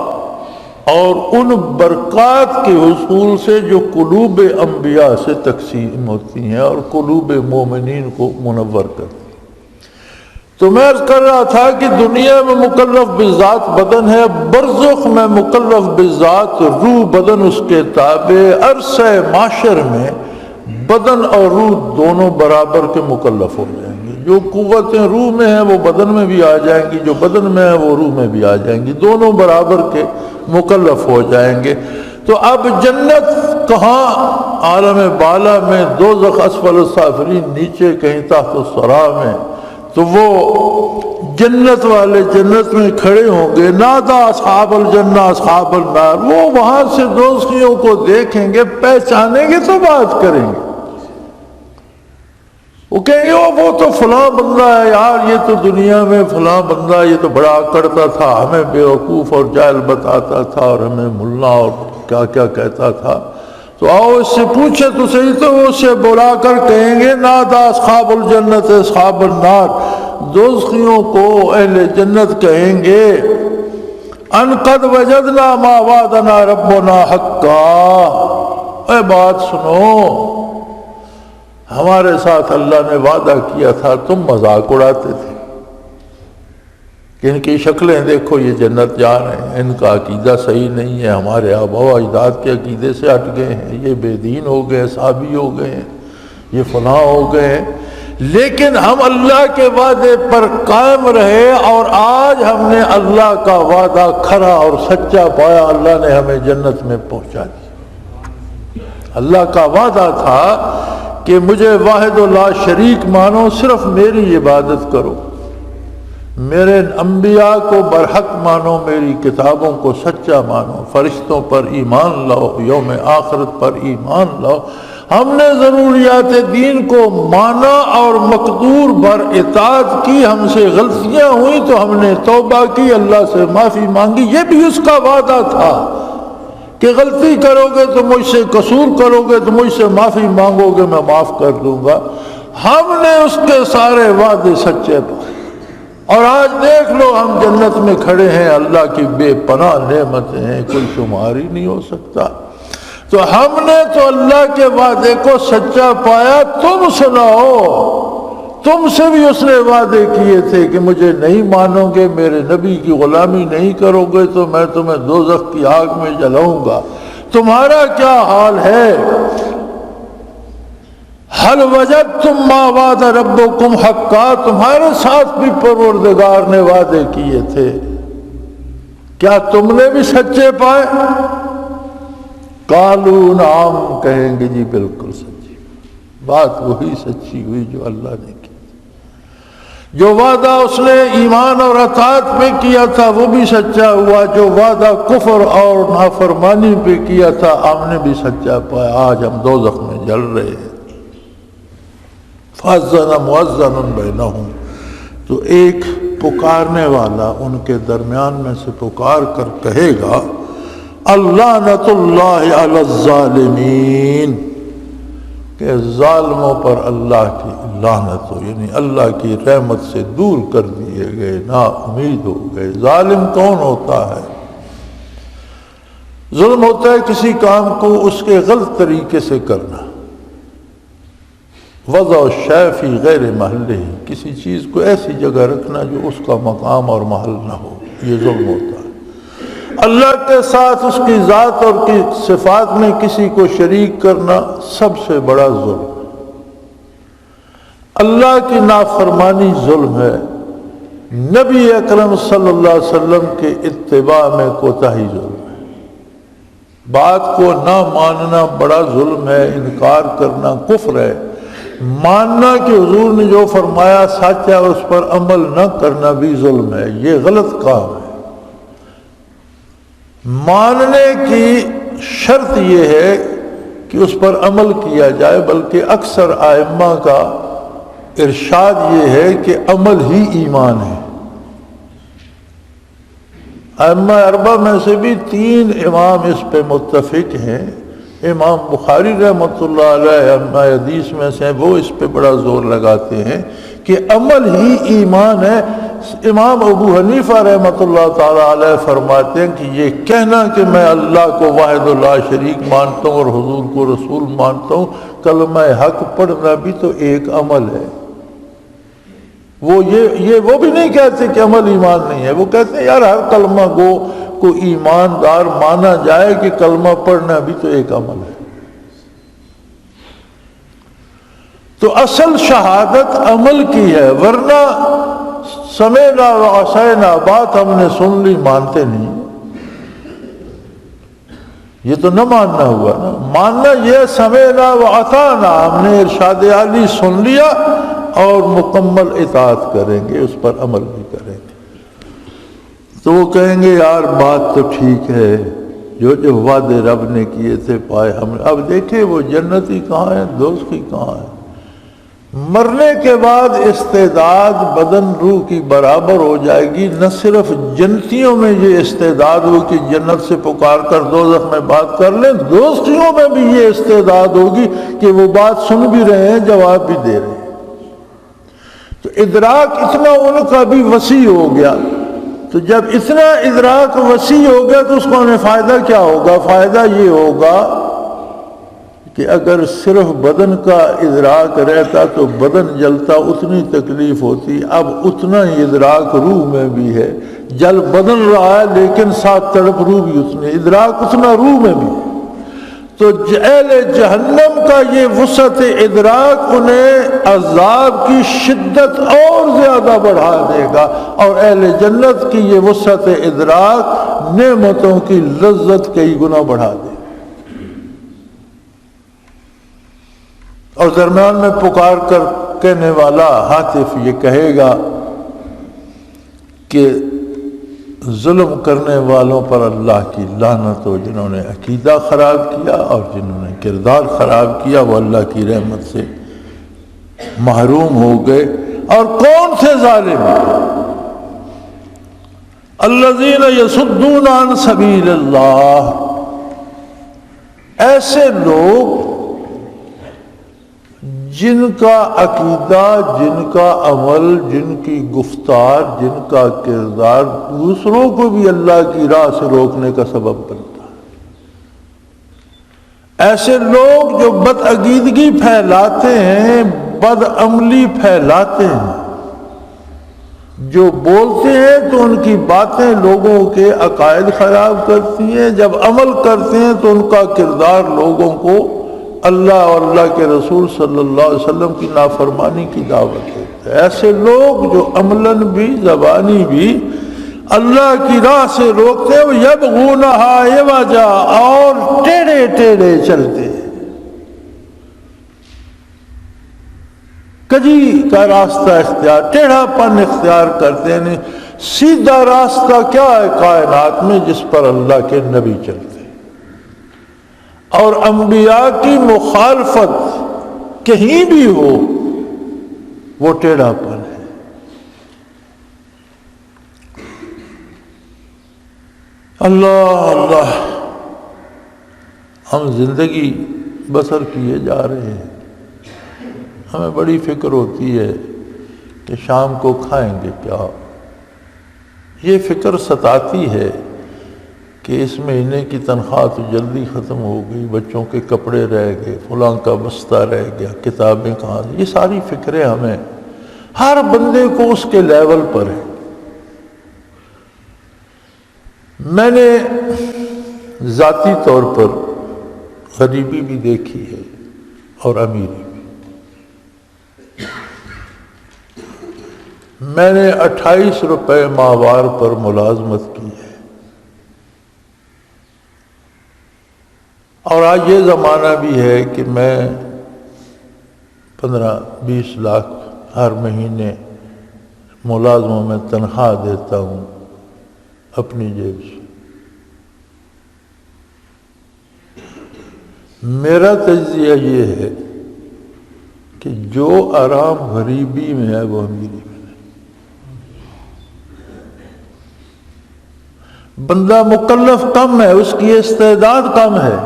اور ان برکات کے حصول سے جو قلوب انبیاء سے تقسیم ہوتی ہیں اور قلوب مومنین کو منور کرتی ہیں۔ تو میں عرض کر رہا تھا کہ دنیا میں مکلف بالذات بدن ہے، برزخ میں مکلف بالذات روح، بدن اس کے تابع، عرصہ معاشر میں بدن اور روح دونوں برابر کے مکلف ہو جائیں گے۔ جو قوتیں روح میں ہیں وہ بدن میں بھی آ جائیں گی، جو بدن میں ہیں وہ روح میں بھی آ جائیں گی، دونوں برابر کے مکلف ہو جائیں گے۔ تو اب جنت کہاں؟ عالم بالا میں، دوزخ اسفل السافلین، نیچے کہیں تحت الثری میں۔ تو وہ جنت والے جنت میں کھڑے ہوں گے، نادا اصحاب الجنہ اصحاب النار، وہ وہاں سے دوزخیوں کو دیکھیں گے، پہچانیں گے تو بات کریں گے، وہ کہیں گے وہ تو فلاں بندہ ہے یار، یہ تو دنیا میں فلاں بندہ، یہ تو بڑا کرتا تھا، ہمیں بیوقوف اور جاہل بتاتا تھا اور ہمیں ملا اور کیا کیا کہتا تھا۔ تو آؤ اس سے پوچھے تو صحیح، تو وہ اسے بلا کر کہیں گے نادا اصحاب الجنت اصحاب النار، دوزخیوں کو اہل جنت کہیں گے ان قد وجدنا ما وعدنا ربنا حقا، اے بات سنو، ہمارے ساتھ اللہ نے وعدہ کیا تھا، تم مذاق اڑاتے تھے کہ ان کی شکلیں دیکھو، یہ جنت جا رہے ہیں، ان کا عقیدہ صحیح نہیں ہے، ہمارے آباء و اجداد کے عقیدے سے ہٹ گئے ہیں، یہ بے دین ہو گئے، صحابی ہو گئے ہیں، یہ فلاں ہو گئے ہیں۔ لیکن ہم اللہ کے وعدے پر قائم رہے اور آج ہم نے اللہ کا وعدہ کھرا اور سچا پایا، اللہ نے ہمیں جنت میں پہنچا دیا۔ اللہ کا وعدہ تھا کہ مجھے واحد و لا شریک مانو، صرف میری عبادت کرو، میرے انبیاء کو برحق مانو، میری کتابوں کو سچا مانو، فرشتوں پر ایمان لاؤ، یوم آخرت پر ایمان لاؤ۔ ہم نے ضروریات دین کو مانا اور مقدور بر اطاعت کی، ہم سے غلطیاں ہوئیں تو ہم نے توبہ کی، اللہ سے معافی مانگی۔ یہ بھی اس کا وعدہ تھا کہ غلطی کرو گے تو مجھ سے، قصور کرو گے تو مجھ سے معافی مانگو گے، میں معاف کر دوں گا۔ ہم نے اس کے سارے وعدے سچے پائے، اور آج دیکھ لو ہم جنت میں کھڑے ہیں، اللہ کی بے پناہ نعمتیں ہیں، کوئی شمار ہی نہیں ہو سکتا۔ تو ہم نے تو اللہ کے وعدے کو سچا پایا، تم سناؤ، تم سے بھی اس نے وعدے کیے تھے کہ مجھے نہیں مانو گے، میرے نبی کی غلامی نہیں کرو گے تو میں تمہیں دوزخ کی آگ میں جلاؤں گا۔ تمہارا کیا حال ہے؟ حل وجدتم ما وعد ربکم حقا، تمہارے ساتھ بھی پروردگار نے وعدے کیے تھے، کیا تم نے بھی سچے پائے؟ قالوا نعم، کہیں گے جی بالکل سچی بات، وہی سچی ہوئی جو اللہ نے کی، جو وعدہ اس نے ایمان اور اطاعت پہ کیا تھا وہ بھی سچا ہوا، جو وعدہ کفر اور نافرمانی پہ کیا تھا ہم نے بھی سچا پایا۔ آج ہم دوزخ میں جل رہے ہیں۔ فَأَذَّنَ مُؤَذَّنٌ بَيْنَهُمْ، تو ایک پکارنے والا ان کے درمیان میں سے پکار کر کہے گا، اللعنۃ اللہ علی الظالمین، کہ ظالموں پر اللہ کی لعنت ہو، یعنی اللہ کی رحمت سے دور کر دیے گئے، نا امید ہو گئے۔ ظالم کون ہوتا ہے؟ ظلم ہوتا ہے کسی کام کو اس کے غلط طریقے سے کرنا، وضع الشیء فی غیر محلہ، کسی چیز کو ایسی جگہ رکھنا جو اس کا مقام اور محل نہ ہو، یہ ظلم ہوتا ہے۔ اللہ کے ساتھ اس کی ذات اور کی صفات میں کسی کو شریک کرنا سب سے بڑا ظلم۔ اللہ کی نافرمانی ظلم ہے، نبی اکرم صلی اللہ علیہ وسلم کے اتباع میں کوتاہی ظلم ہے، بات کو نہ ماننا بڑا ظلم ہے، انکار کرنا کفر ہے، ماننا کہ حضور نے جو فرمایا سچ ہے اس پر عمل نہ کرنا بھی ظلم ہے، یہ غلط کام ہے۔ ماننے کی شرط یہ ہے کہ اس پر عمل کیا جائے، بلکہ اکثر ائمہ کا ارشاد یہ ہے کہ عمل ہی ایمان ہے۔ ائمہ اربعہ میں سے بھی 3 امام اس پہ متفق ہیں۔ امام بخاری رحمۃ اللہ علیہ ائمہ حدیث میں سے وہ اس پہ بڑا زور لگاتے ہیں کہ عمل ہی ایمان ہے۔ امام ابو حنیفہ رحمۃ اللہ تعالی علیہ فرماتے ہیں کہ یہ کہنا کہ میں اللہ کو واحد لا شریک مانتا ہوں اور حضور کو رسول مانتا ہوں، کلمہ حق پڑھنا بھی تو ایک عمل ہے۔ وہ بھی نہیں کہتے کہ عمل ایمان نہیں ہے، وہ کہتے ہیں یار ہر کلمہ گو کو ایماندار مانا جائے کہ کلمہ پڑھنا بھی تو ایک عمل ہے۔ تو اصل شہادت عمل کی ہے، ورنہ سمعنا وعصینا، بات ہم نے سن لی مانتے نہیں، یہ تو نہ ماننا ہوا نا۔ ماننا یہ سمعنا واطعنا، ہم نے ارشاد علی سن لیا اور مکمل اطاعت کریں گے، اس پر عمل بھی کریں گے۔ تو وہ کہیں گے یار بات تو ٹھیک ہے، جو وعدے رب نے کیے تھے پائے ہم نے۔ اب دیکھیں وہ جنتی کہاں ہے، دوزخی کہاں ہے؟ مرنے کے بعد استعداد بدن روح کی برابر ہو جائے گی۔ نہ صرف جنتیوں میں یہ استعداد ہو کہ جنت سے پکار کر دوزخ میں بات کر لیں، دوزخیوں میں بھی یہ استعداد ہوگی کہ وہ بات سن بھی رہے ہیں، جواب بھی دے رہے ہیں۔ تو ادراک اتنا ان کا بھی وسیع ہو گیا۔ تو جب اتنا ادراک وسیع ہو گیا تو اس کو ہمیں فائدہ کیا ہوگا؟ فائدہ یہ ہوگا کہ اگر صرف بدن کا ادراک رہتا تو بدن جلتا، اتنی تکلیف ہوتی۔ اب اتنا ہی ادراک روح میں بھی ہے، جل بدن رہا ہے لیکن ساتھ تڑپ روح بھی اتنی، ادراک اتنا روح میں بھی ہے۔ تو اہل جہنم کا یہ وسعت ادراک انہیں عذاب کی شدت اور زیادہ بڑھا دے گا، اور اہل جنت کی یہ وسعت ادراک نعمتوں کی لذت کئی گنا بڑھا دے گا۔ اور درمیان میں پکار کر کہنے والا ہاتف یہ کہے گا کہ ظلم کرنے والوں پر اللہ کی لعنت ہو، جنہوں نے عقیدہ خراب کیا اور جنہوں نے کردار خراب کیا وہ اللہ کی رحمت سے محروم ہو گئے۔ اور کون سے ظالم؟ الذین یصدون عن سبیل اللہ، ایسے لوگ جن کا عقیدہ، جن کا عمل، جن کی گفتار، جن کا کردار دوسروں کو بھی اللہ کی راہ سے روکنے کا سبب بنتا ہے۔ ایسے لوگ جو بدعقیدگی پھیلاتے ہیں، بد عملی پھیلاتے ہیں، جو بولتے ہیں تو ان کی باتیں لوگوں کے عقائد خراب کرتی ہیں، جب عمل کرتے ہیں تو ان کا کردار لوگوں کو اللہ اور اللہ کے رسول صلی اللہ علیہ وسلم کی نافرمانی کی دعوت دیتے ہیں۔ ایسے لوگ جو عملاً بھی زبانی بھی اللہ کی راہ سے روکتے ہیں، وہ یبغونہا عوجا، اور ٹیڑھے ٹیڑھے چلتے ہیں، کجی کا راستہ اختیار، ٹیڑھا پن اختیار کرتے ہیں۔ سیدھا راستہ کیا ہے کائنات میں؟ جس پر اللہ کے نبی چلتے ہیں، اور انبیاء کی مخالفت کہیں بھی ہو وہ ٹیڑھا پن ہے۔ اللہ اللہ، ہم زندگی بسر کیے جا رہے ہیں، ہمیں بڑی فکر ہوتی ہے کہ شام کو کھائیں گے کیا۔ یہ فکر ستاتی ہے کہ اس مہینے کی تنخواہ تو جلدی ختم ہو گئی، بچوں کے کپڑے رہ گئے، فلاں کا بستہ رہ گیا، کتابیں کہاں۔ یہ ساری فکریں ہمیں، ہر بندے کو اس کے لیول پر ہے۔ میں نے ذاتی طور پر غریبی بھی دیکھی ہے اور امیری بھی۔ میں نے 28 روپے ماہوار پر ملازمت کی ہے، اور آج یہ زمانہ بھی ہے کہ میں 15-20 لاکھ ہر مہینے ملازموں میں تنخواہ دیتا ہوں اپنی جیب سے۔ میرا تجزیہ یہ ہے کہ جو آرام غریبی میں ہے وہ امیری میں نہیں۔ بندہ مکلف کم ہے، اس کی استعداد کم ہے،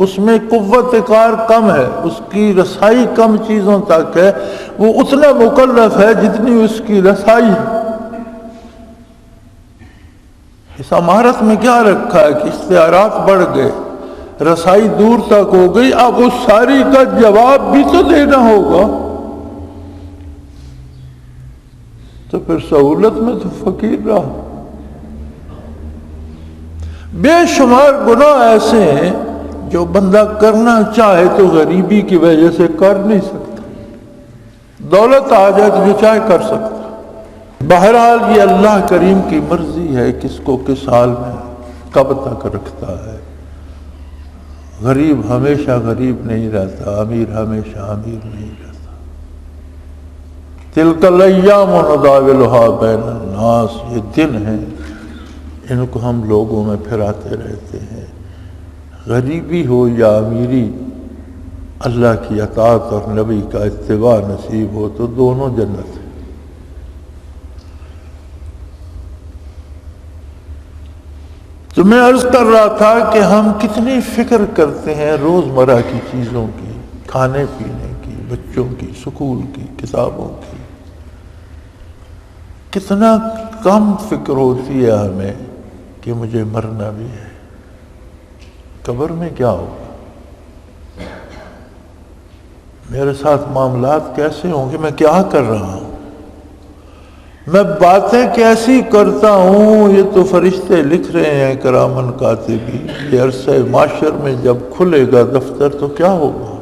اس میں قوت کار کم ہے، اس کی رسائی کم چیزوں تک ہے، وہ اتنا مکلف ہے جتنی اس کی رسائی ہے۔ اس عمارت میں کیا رکھا ہے کہ اختیارات بڑھ گئے، رسائی دور تک ہو گئی، اب اس ساری کا جواب بھی تو دینا ہوگا، تو پھر سہولت میں تو فقیر رہا۔ بے شمار گناہ ایسے ہیں جو بندہ کرنا چاہے تو غریبی کی وجہ سے کر نہیں سکتا، دولت آ جائے تو جو چاہے کر سکتا۔ بہرحال یہ اللہ کریم کی مرضی ہے کس کو کس حال میں کب تک رکھتا ہے۔ غریب ہمیشہ غریب نہیں رہتا، امیر ہمیشہ امیر نہیں رہتا۔ تلک الایام نداولھا بین الناس، یہ دن ہیں ان کو ہم لوگوں میں پھراتے رہتے ہیں۔ غریبی ہو یا امیری، اللہ کی اطاعت اور نبی کا اتباع نصیب ہو تو دونوں جنت ہیں۔ تو میں عرض کر رہا تھا کہ ہم کتنی فکر کرتے ہیں روزمرہ کی چیزوں کی، کھانے پینے کی، بچوں کی، سکول کی، کتابوں کی، کتنا کم فکر ہوتی ہے ہمیں کہ مجھے مرنا بھی ہے، قبر میں کیا ہوگا، میرے ساتھ معاملات کیسے ہوں گے، میں کیا کر رہا ہوں، میں باتیں کیسی کرتا ہوں۔ یہ تو فرشتے لکھ رہے ہیں کرامن کاتبین، یہ عرصہ معاشر میں جب کھلے گا دفتر تو کیا ہوگا،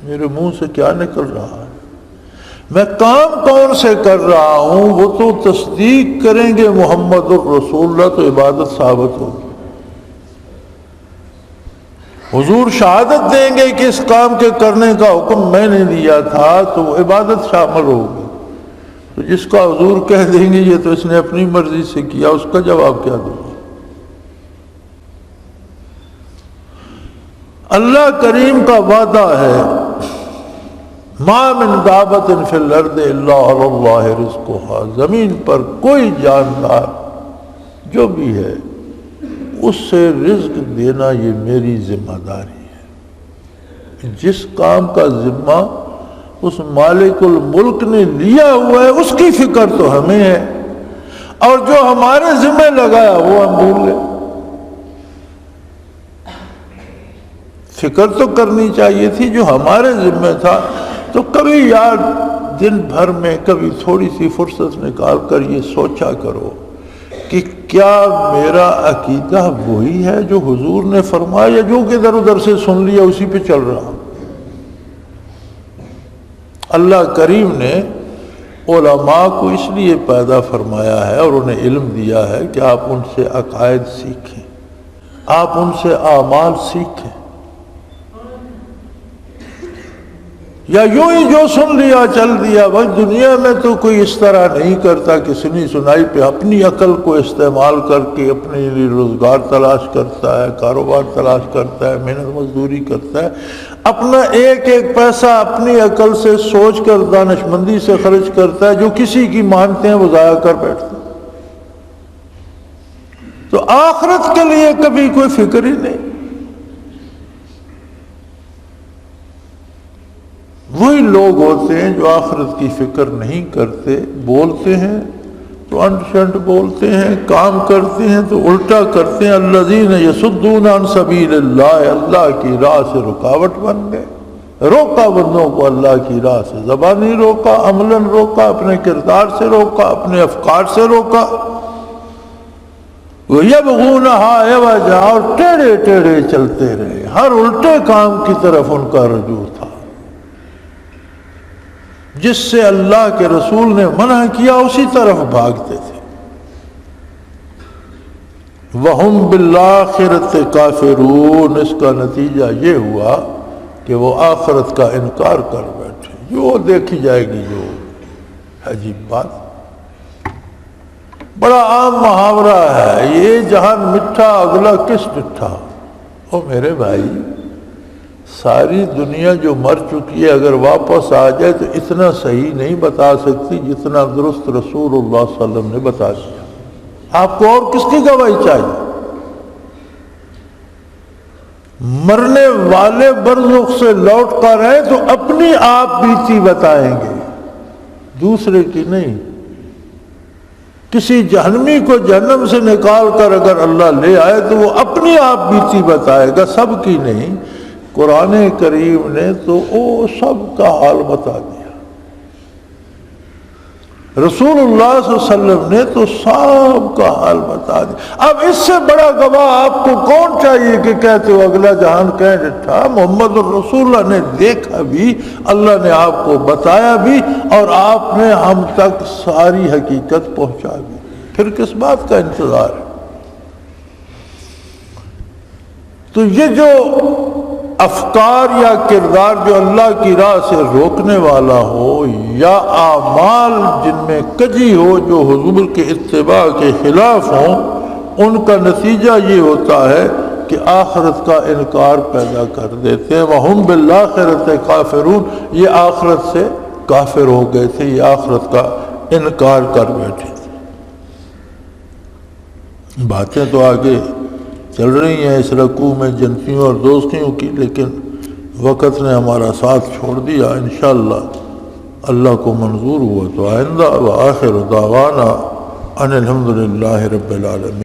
میرے منہ سے کیا نکل رہا ہے، میں کام کون سے کر رہا ہوں، وہ تو تصدیق کریں گے محمد الرسول اللہ تو عبادت ثابت ہوگی۔ حضور شہادت دیں گے کہ اس کام کے کرنے کا حکم میں نے دیا تھا تو وہ عبادت شامل ہوگی۔ تو جس کا حضور کہہ دیں گے یہ تو اس نے اپنی مرضی سے کیا، اس کا جواب کیا دوں؟ اللہ کریم کا وعدہ ہے، ما من دابۃ فی الارض الا علی اللہ رزقھا، زمین پر کوئی جاندار جو بھی ہے اس سے رزق دینا یہ میری ذمہ داری ہے۔ جس کام کا ذمہ اس مالک الملک نے لیا ہوا ہے اس کی فکر تو ہمیں ہے، اور جو ہمارے ذمہ لگایا وہ ہم بھول لیں۔ فکر تو کرنی چاہیے تھی جو ہمارے ذمہ تھا، تو کبھی یار دن بھر میں کبھی تھوڑی سی فرصت نکال کر یہ سوچا کرو کہ کیا میرا عقیدہ وہی ہے جو حضور نے فرمایا، یا جو کہ ادھر ادھر سے سن لیا اسی پہ چل رہا۔ اللہ کریم نے علماء کو اس لیے پیدا فرمایا ہے اور انہیں علم دیا ہے کہ آپ ان سے عقائد سیکھیں، آپ ان سے اعمال سیکھیں، یا یوں ہی جو سن لیا چل دیا۔ بس دنیا میں تو کوئی اس طرح نہیں کرتا کہ سنی سنائی پہ اپنی عقل کو استعمال کر کے اپنے لیے روزگار تلاش کرتا ہے، کاروبار تلاش کرتا ہے، محنت مزدوری کرتا ہے، اپنا ایک ایک پیسہ اپنی عقل سے سوچ کر دانش مندی سے خرچ کرتا ہے، جو کسی کی مانتے ہیں وہ ضائع کر بیٹھتے ہیں۔ تو آخرت کے لیے کبھی کوئی فکر ہی نہیں۔ وہی لوگ ہوتے ہیں جو آخرت کی فکر نہیں کرتے، بولتے ہیں تو انٹ شنٹ بولتے ہیں، کام کرتے ہیں تو الٹا کرتے ہیں۔ الذین یصدون عن سبیل اللہ، اللہ کی راہ سے رکاوٹ بن گئے۔ روکا بندوں کو اللہ کی راہ سے، زبانی روکا، عملاً روکا، اپنے کردار سے روکا، اپنے افکار سے روکا۔ وَيَبْغُونَهَا عِوَجًا، اور ٹیڑھے ٹیڑھے چلتے رہے، ہر الٹے کام کی طرف ان کا رجوع تھا۔ جس سے اللہ کے رسول نے منع کیا اسی طرف بھاگتے تھے۔ وَهُمْ بِالْآخِرَةِ كَافِرُونَ، اس کا نتیجہ یہ ہوا کہ وہ آخرت کا انکار کر بیٹھے۔ جو دیکھی جائے گی، جو عجیب بات، بڑا عام محاورہ ہے، یہ جہان میٹھا اگلا کس ڈٹھا۔ او میرے بھائی، ساری دنیا جو مر چکی ہے اگر واپس آ جائے تو اتنا صحیح نہیں بتا سکتی جتنا درست رسول اللہ صلی اللہ علیہ وسلم نے بتا دیا۔ آپ کو اور کس کی گواہی چاہیے؟ مرنے والے برزخ سے لوٹ کر آئے تو اپنی آپ بیتی بتائیں گے، دوسرے کی نہیں۔ کسی جہنمی کو جہنم سے نکال کر اگر اللہ لے آئے تو وہ اپنی آپ بیتی بتائے گا، سب کی نہیں۔ قرآن کریم نے تو وہ سب کا حال بتا دیا، رسول اللہ صلی اللہ علیہ وسلم نے تو سب کا حال بتا دیا۔ اب اس سے بڑا گواہ آپ کو کون چاہیے کہ کہتے ہو اگلا جہان کہیں ڈٹھا؟ محمد الرسول اللہ نے دیکھا بھی، اللہ نے آپ کو بتایا بھی، اور آپ نے ہم تک ساری حقیقت پہنچا بھی، پھر کس بات کا انتظار ہے؟ تو یہ جو افکار یا کردار جو اللہ کی راہ سے روکنے والا ہو، یا اعمال جن میں کجی ہو جو حضور کے اتباع کے خلاف ہوں، ان کا نتیجہ یہ ہوتا ہے کہ آخرت کا انکار پیدا کر دیتے ہیں۔ وَهُمْ بِالْآخِرَةِ كَافِرُونَ، یہ آخرت سے کافر ہو گئے تھے، یہ آخرت کا انکار کر بیٹھے تھے۔ باتیں تو آگے چل رہی ہیں اس رکوع میں جنتیوں اور دوستیوں کی، لیکن وقت نے ہمارا ساتھ چھوڑ دیا۔ انشاءاللہ اللہ کو منظور ہوا تو آئندہ۔ وآخر دعوانا ان الحمدللہ رب العالمین۔